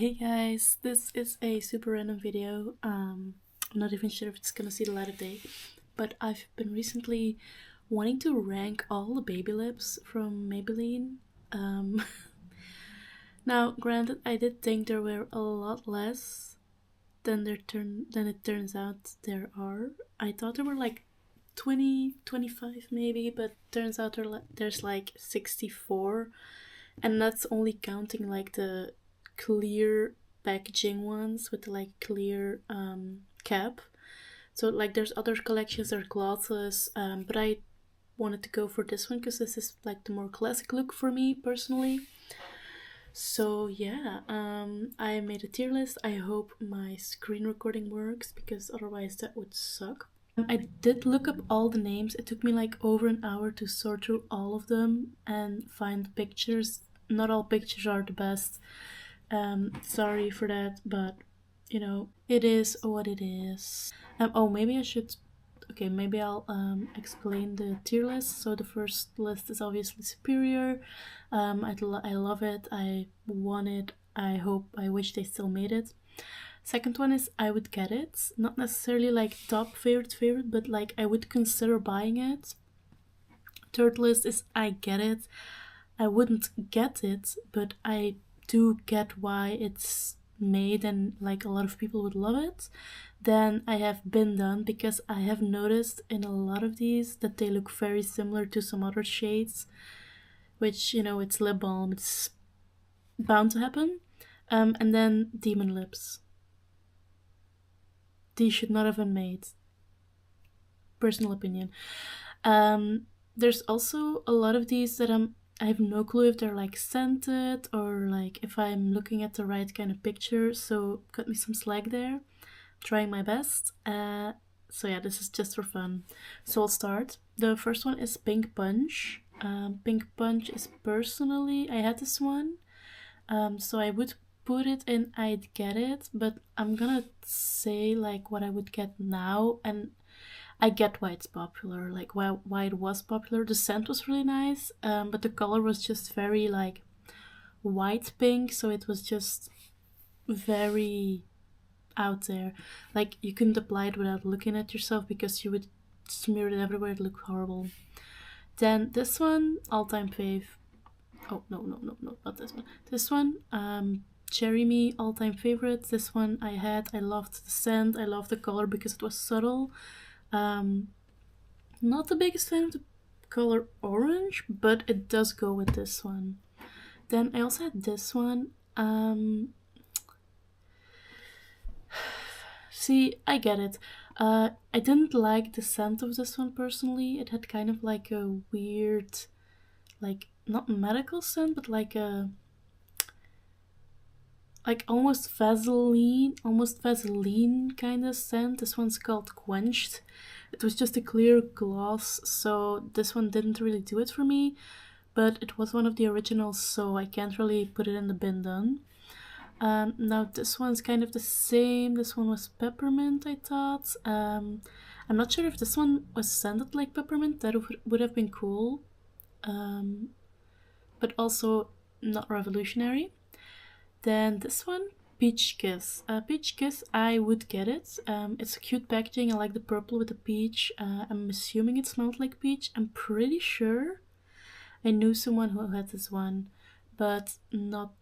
Hey guys, this is a super random video. I'm not even sure if it's gonna see the light of day, but I've been recently wanting to rank all the baby lips from Maybelline. Um, Now, granted, I did think there were a lot less than it turns out there are. I thought there were like 20, 25 maybe, but turns out there's like 64, and that's only counting like the clear packaging ones with the like clear cap. So like there's other collections that are glossless, but I wanted to go for this one because this is like the more classic look for me personally. So yeah, I made a tier list. I hope my screen recording works because otherwise that would suck. I did look up all the names. It took me like over an hour to sort through all of them and find pictures. Not all pictures are the best. Sorry for that, but you know, it is what it is. Oh, maybe I should. Okay, maybe I'll explain the tier list. So the first list is obviously superior. I love it. I want it. I wish they still made it. Second one is I would get it. Not necessarily like top favorite, but like I would consider buying it. Third list is I get it. I wouldn't get it, but I do get why it's made and like a lot of people would love it. Then I have Been Done because I have noticed in a lot of these that they look very similar to some other shades, which, you know, it's lip balm, it's bound to happen. And then Demon Lips. These should not have been made. Personal opinion. There's also a lot of these that I have no clue if they're like scented or like if I'm looking at the right kind of picture, so cut me some slack there. Trying my best. So yeah, this is just for fun. So I'll start. The first one is Pink Punch. Pink Punch is personally, I had this one, so I would put it in I'd get it, but I'm gonna say like what I would get now, and I get why it's popular, like why it was popular. The scent was really nice, but the color was just very like white pink, so it was just very out there. Like you couldn't apply it without looking at yourself because you would smear it everywhere. It looked horrible. Then this one, all-time fave. Oh no, not this one. This one, Cherry Me, all-time favorite. This one I loved the scent, I loved the color because it was subtle. Not the biggest fan of the color orange, but it does go with this one. Then I also had this one. See, I get it. I didn't like the scent of this one personally. It had kind of like a weird, like not medical scent, but like almost Vaseline kind of scent. This one's called Quenched. It was just a clear gloss, so this one didn't really do it for me, but it was one of the originals, so I can't really put it in the bin done. Now this one's kind of the same. This one was peppermint, I thought. I'm not sure if this one was scented like peppermint. That would have been cool. But also not revolutionary. Then this one, Peach Kiss. Peach Kiss, I would get it. It's a cute packaging. I like the purple with the peach. I'm assuming it smelled like peach. I'm pretty sure I knew someone who had this one, but not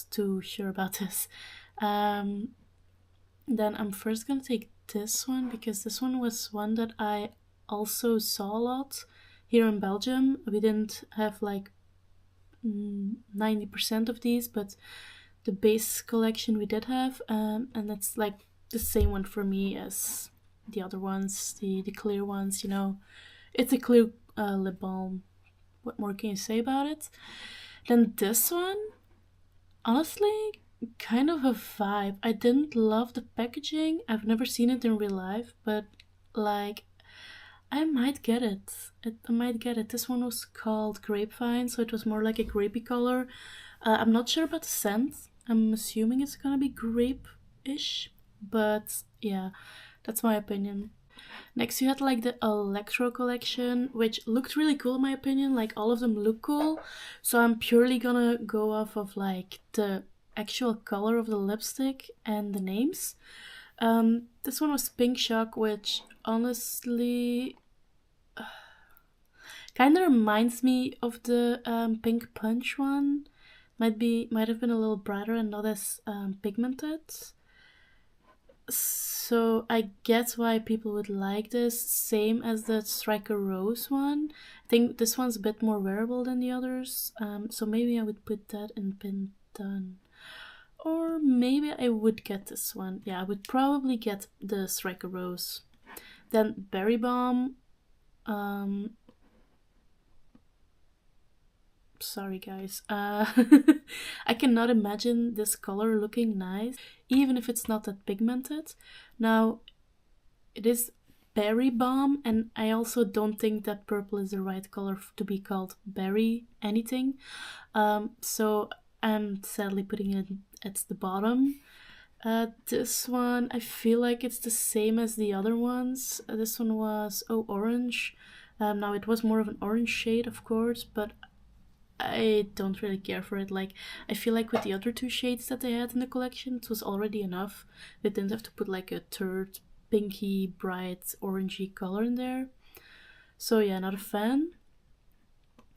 too sure about this. Then I'm first gonna take this one because this one was one that I also saw a lot here in Belgium. We didn't have like 90% of these, but the base collection we did have, and that's like the same one for me as the other ones, the clear ones, you know. It's a clear lip balm. What more can you say about it? Then this one, honestly, kind of a vibe. I didn't love the packaging. I've never seen it in real life, but like I might get it. I might get it. This one was called Grapevine, so it was more like a grapey color. I'm not sure about the scent. I'm assuming it's gonna be grape-ish, but yeah, that's my opinion. Next you had like the Electro collection, which looked really cool in my opinion. Like all of them look cool, so I'm purely gonna go off of like the actual color of the lipstick and the names. This one was Pink Shock, which honestly kind of reminds me of the Pink Punch one. Might have been a little brighter and not as pigmented. So I get why people would like this. Same as the Striker Rose one. I think this one's a bit more wearable than the others. So maybe I would put that in Pin Done. Or maybe I would get this one. Yeah, I would probably get the Striker Rose. Then Berry Balm. Sorry guys. I cannot imagine this color looking nice, even if it's not that pigmented. Now, it is Berry Balm, and I also don't think that purple is the right color to be called berry anything. So I'm sadly putting it at the bottom. This one, I feel like it's the same as the other ones. This one was orange. Now it was more of an orange shade, of course, but I don't really care for it. Like, I feel like with the other two shades that they had in the collection, it was already enough. They didn't have to put like a third pinky, bright, orangey color in there. So yeah, not a fan.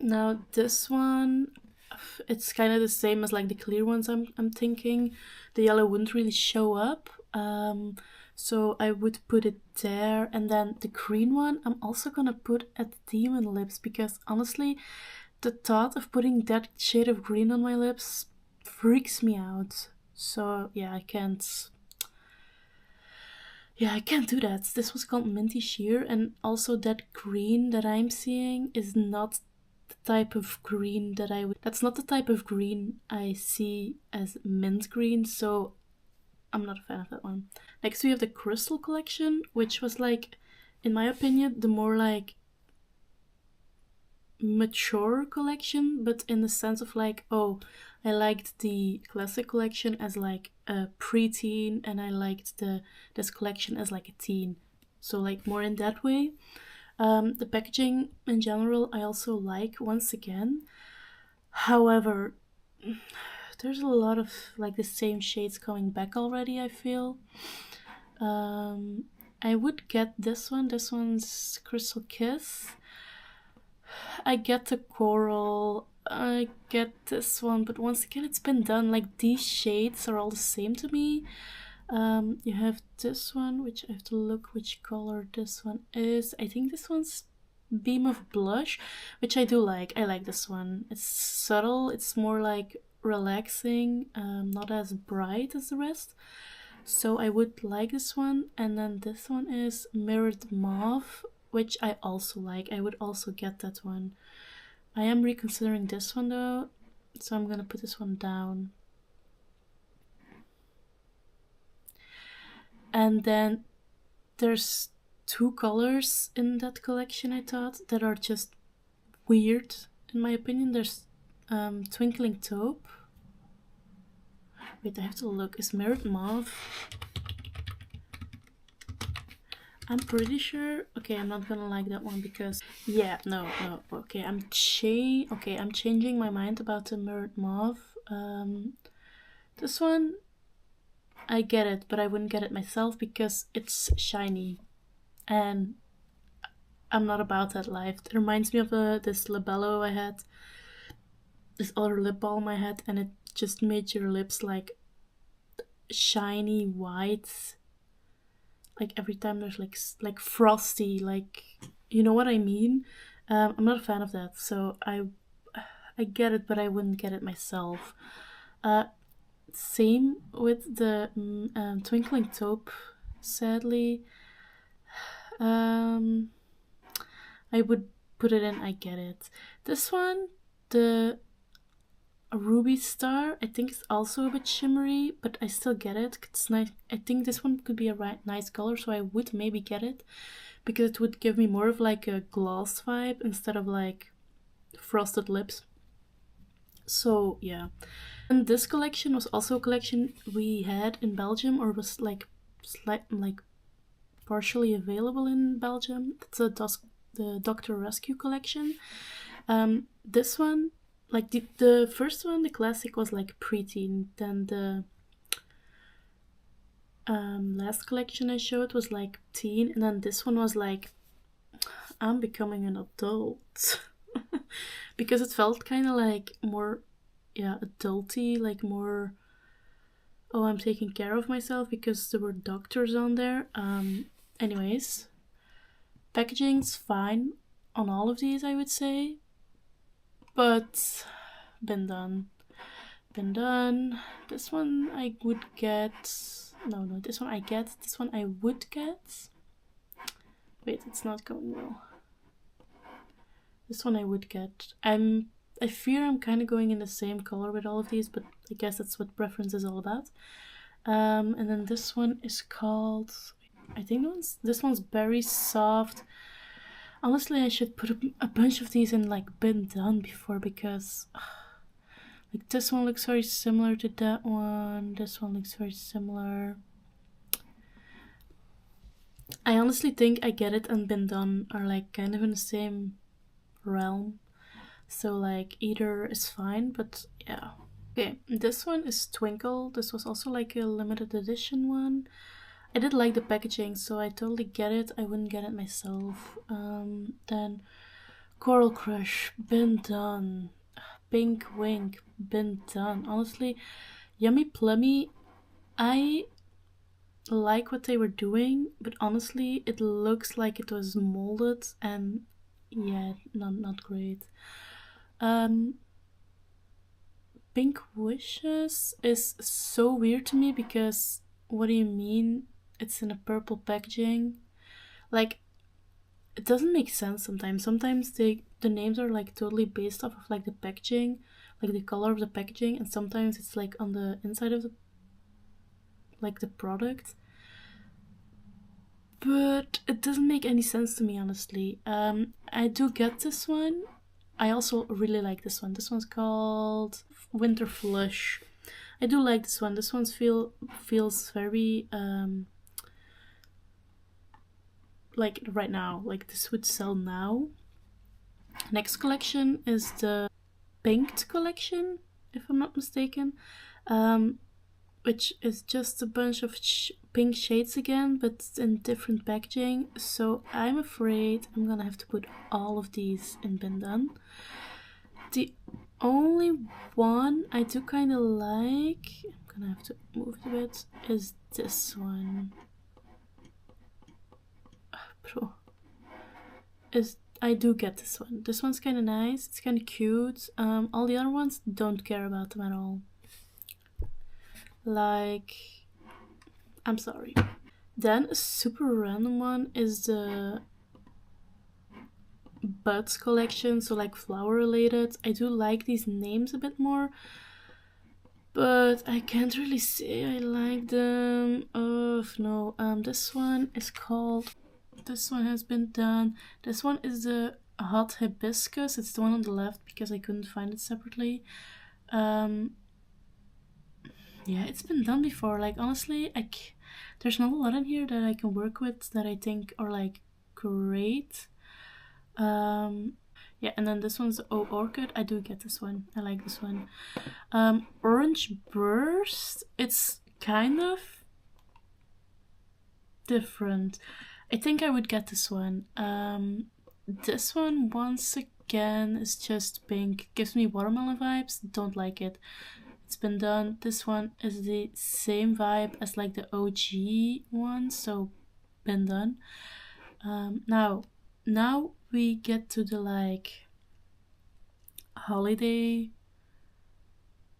Now this one, it's kind of the same as like the clear ones. I'm thinking the yellow wouldn't really show up. So I would put it there, and then the green one I'm also gonna put at Demon Lips, because honestly, the thought of putting that shade of green on my lips freaks me out. So yeah, I can't do that. This was called Minty Sheer, and also that green that I'm seeing is not the type of green that's not the type of green I see as mint green, so I'm not a fan of that one. Next we have the Crystal collection, which was like, in my opinion, the more like mature collection, but in the sense of like, oh, I liked the classic collection as like a preteen, and I liked this collection as like a teen, so like more in that way. The packaging in general I also like, once again. However, there's a lot of like the same shades coming back already, I feel. I would get this one. This one's Crystal Kiss. I get the coral, I get this one, but once again, it's been done. Like, these shades are all the same to me. You have this one, which I have to look which color this one is. I think this one's Beam of Blush, which I do like. I like this one. It's subtle, it's more like relaxing, not as bright as the rest. So I would like this one. And then this one is Mirrored Mauve, which I also like. I would also get that one. I am reconsidering this one though, so I'm gonna put this one down. And then there's two colors in that collection, I thought, that are just weird, in my opinion. There's Twinkling Taupe. Wait, I have to look. Is Mirrored Mauve? I'm pretty sure. Okay, I'm not gonna like that one because yeah, no. Okay, I'm changing my mind about the Mirrored Mauve. This one, I get it, but I wouldn't get it myself because it's shiny, and I'm not about that life. It reminds me of this Labello I had, this other lip balm I had, and it just made your lips like shiny white. Like every time there's like frosty, like, you know what I mean. I'm not a fan of that, so I get it, but I wouldn't get it myself. Same with the Twinkling Taupe. Sadly, I would put it in. I get it. This one, the Ruby Star, I think it's also a bit shimmery, but I still get it. It's nice. I think this one could be a nice color, so I would maybe get it because it would give me more of like a gloss vibe instead of like frosted lips. So yeah. And this collection was also a collection we had in Belgium, or was like partially available in Belgium. It's the Dr. Rescue collection. This one, like the first one, the classic, was like preteen. Then the last collection I showed was like teen, and then this one was like I'm becoming an adult. Because it felt kind of like more, yeah, adulty, like more, oh, I'm taking care of myself, because there were doctors on there. Anyways, packaging's fine on all of these, I would say, but been done. Been done. This one I would get. No, this one I get. This one I would get. Wait, it's not going well. This one I would get. I fear I'm kind of going in the same color with all of these, but I guess that's what preference is all about. And then this one is called, I think this one's very soft. Honestly, I should put a bunch of these in like been done before, because like this one looks very similar to that one. This one looks very similar. I honestly think I get it and been done are like kind of in the same realm. So like either is fine, but yeah. Okay, this one is Twinkle. This was also like a limited edition one. I did like the packaging, so I totally get it. I wouldn't get it myself. Then Coral Crush, been done. Pink Wink, been done. Honestly, Yummy Plummy, I like what they were doing, but honestly, it looks like it was molded, and yeah, not great. Pink Wishes is so weird to me, because what do you mean it's in a purple packaging? Like, it doesn't make sense sometimes. Sometimes the names are like totally based off of like the packaging, like the color of the packaging, and sometimes it's like on the inside of the like the product. But it doesn't make any sense to me, honestly. I do get this one. I also really like this one. This one's called Winter Flush. I do like this one. This one feels very like right now. Like this would sell now. Next collection is the Pinked collection, if I'm not mistaken, which is just a bunch of pink shades again, but in different packaging. So I'm afraid I'm gonna have to put all of these in bin done. The only one I do kind of like, I'm gonna have to move it a bit, is this one. Bro, I do get this one. This one's kind of nice. It's kind of cute. All the other ones, don't care about them at all. Like, I'm sorry. Then a super random one is the buds collection, so like flower related. I do like these names a bit more, but I can't really say I like them. Oh no. This one is called. This one has been done. This one is the hot hibiscus. It's the one on the left because I couldn't find it separately. Yeah, it's been done before. Like honestly, there's not a lot in here that I can work with that I think are like great. Yeah, and then this one's Oh Orchid. I do get this one. I like this one. Orange Burst. It's kind of different. I think I would get this one. This one, once again, is just pink. Gives me watermelon vibes. Don't like it. It's been done. This one is the same vibe as like the OG one, so been done. Now we get to the like holiday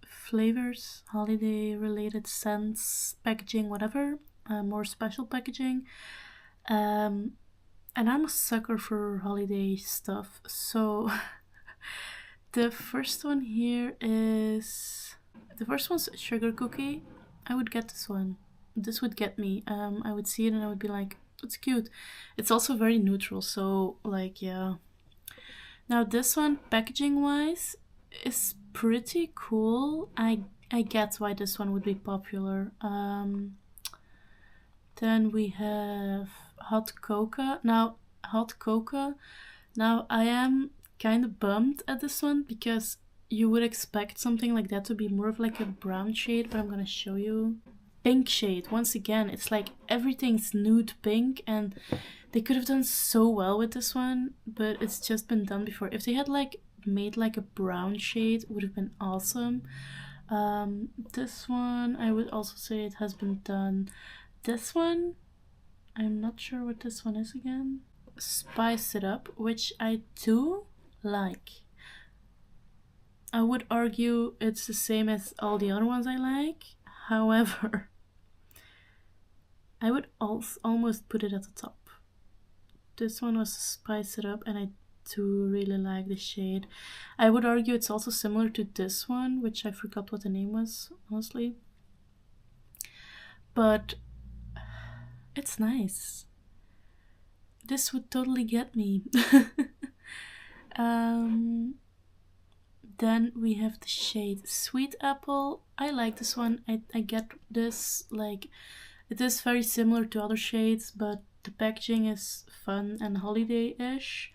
flavors, holiday related scents, packaging, whatever, more special packaging. And I'm a sucker for holiday stuff, so the first one here is, the first one's Sugar Cookie. I would get this one. This would get me. I would see it and I would be like, it's cute. It's also very neutral, so like, yeah. Now this one, packaging wise, is pretty cool. I get why this one would be popular. Then we have Hot Cocoa. Now I am kind of bummed at this one because you would expect something like that to be more of like a brown shade, but I'm gonna show you. Pink shade, once again, it's like everything's nude pink, and they could have done so well with this one, but it's just been done before. If they had like made like a brown shade, it would have been awesome. This one, I would also say it has been done. This one, I'm not sure what this one is again. Spice It Up, which I do like. I would argue it's the same as all the other ones I like. However, I would almost put it at the top. This one was Spice It Up, and I do really like the shade. I would argue it's also similar to this one, which I forgot what the name was, honestly. But it's nice. This would totally get me. Then we have the shade Sweet Apple. I like this one. I get this, like, it is very similar to other shades, but the packaging is fun and holiday-ish.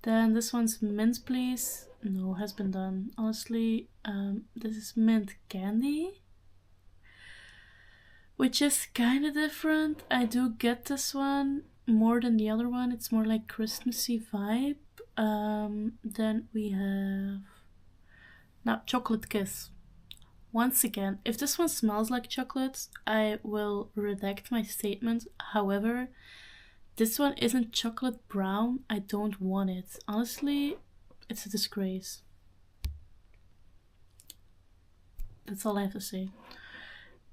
Then this one's Mint Please. No, has been done. Honestly, this is Mint Candy, which is kind of different. I do get this one more than the other one. It's more like Christmassy vibe. Then we have now Chocolate Kiss. Once again, if this one smells like chocolate, I will redact my statement. However, this one isn't chocolate brown. I don't want it. Honestly, it's a disgrace. That's all I have to say.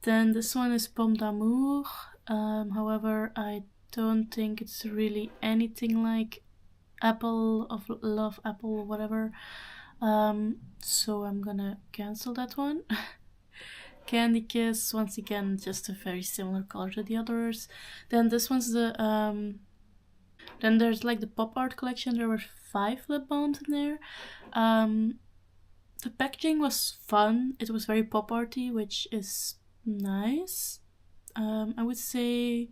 Then this one is Pomme d'Amour. However, I don't think it's really anything like Apple of Love, Apple, or whatever. So I'm gonna cancel that one. Candy Kiss, once again, just a very similar color to the others. Then this one's the then there's like the pop art collection. There were 5 lip balms in there. The packaging was fun. It was very pop arty, which is nice. I would say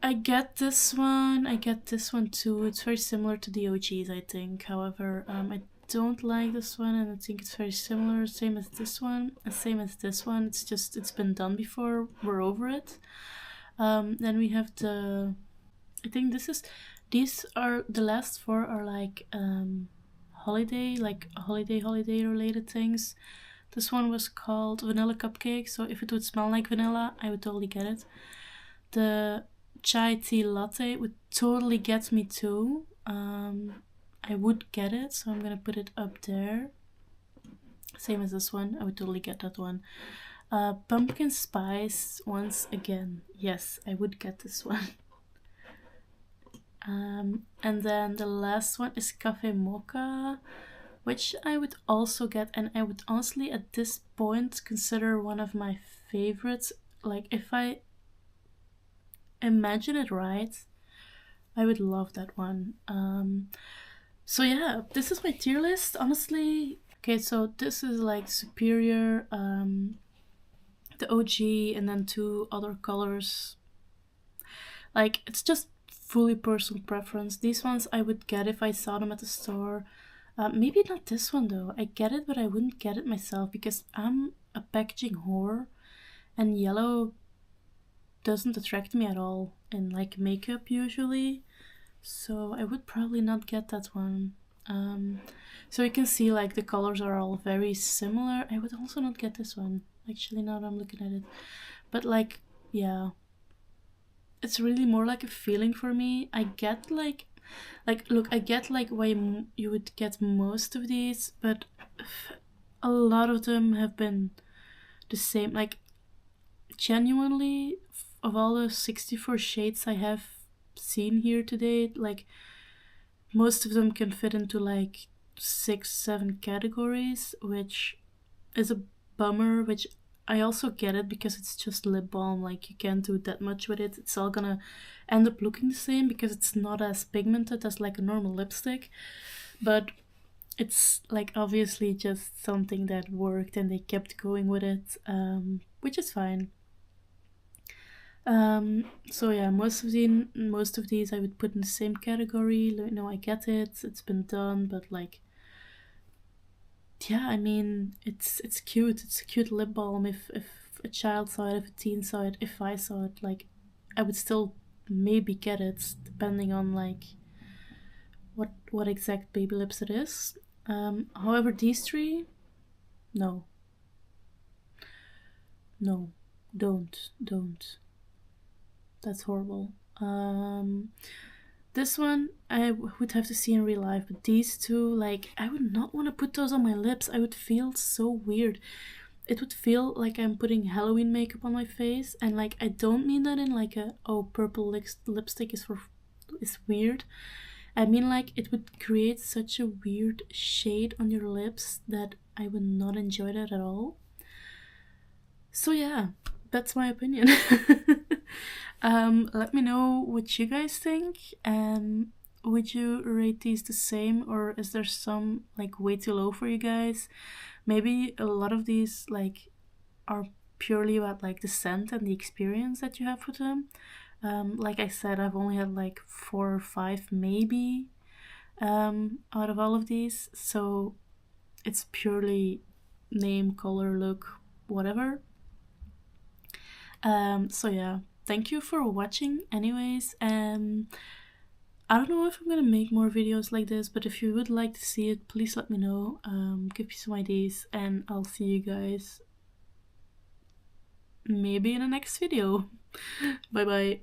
I get this one. I get this one too. It's very similar to the OGs, I think. However, I don't like this one, and I think it's very similar. Same as this one, and same as this one. It's just, it's been done before. We're over it. Then we have the, I think these are the last 4 are like holiday related things. This one was called Vanilla Cupcake, so if it would smell like vanilla, I would totally get it. The Chai Tea Latte would totally get me too. I would get it, so I'm gonna put it up there. Same as this one, I would totally get that one. Pumpkin Spice, once again, yes, I would get this one. And then the last one is Cafe Mocha, which I would also get, and I would honestly at this point consider one of my favorites. Like, if I imagine it right, I would love that one. So yeah, this is my tier list, honestly. Okay, so this is like Superior, the OG, and then 2 other colors. Like, it's just fully personal preference. These ones I would get if I saw them at the store. Maybe not this one though. I get it, but I wouldn't get it myself because I'm a packaging whore, and yellow doesn't attract me at all in like makeup usually. So I would probably not get that one. So you can see like the colors are all very similar. I would also not get this one. Actually, now that I'm looking at it. But like, yeah. It's really more like a feeling for me. I get like look, I get like why you would get most of these, but a lot of them have been the same. Like, genuinely, of all the 64 shades I have seen here today, like, most of them can fit into like 6-7 categories, which is a bummer. Which I also get it because it's just lip balm. Like, you can't do that much with it. It's all gonna end up looking the same because it's not as pigmented as like a normal lipstick. But it's like obviously just something that worked and they kept going with it, which is fine. So yeah, most of these I would put in the same category. You know, I get it, it's been done, but like, yeah, I mean, it's cute. It's a cute lip balm. If a child saw it, if a teen saw it, if I saw it, like, I would still maybe get it, depending on like what exact baby lips it is. However, these three, no, no, don't. That's horrible. This one I would have to see in real life, but these two, like, I would not want to put those on my lips. I would feel so weird. It would feel like I'm putting Halloween makeup on my face, and like I don't mean that in like a oh purple lipstick is weird. I mean like it would create such a weird shade on your lips that I would not enjoy that at all. So yeah, that's my opinion. Let me know what you guys think. Would you rate these the same, or is there some like way too low for you guys? Maybe a lot of these like are purely about like the scent and the experience that you have with them. Like I said, I've only had like 4 or 5 maybe out of all of these, so it's purely name, color, look, whatever. So yeah, thank you for watching anyways. I don't know if I'm gonna make more videos like this, but if you would like to see it, please let me know. Give me some ideas, and I'll see you guys maybe in the next video. Bye bye.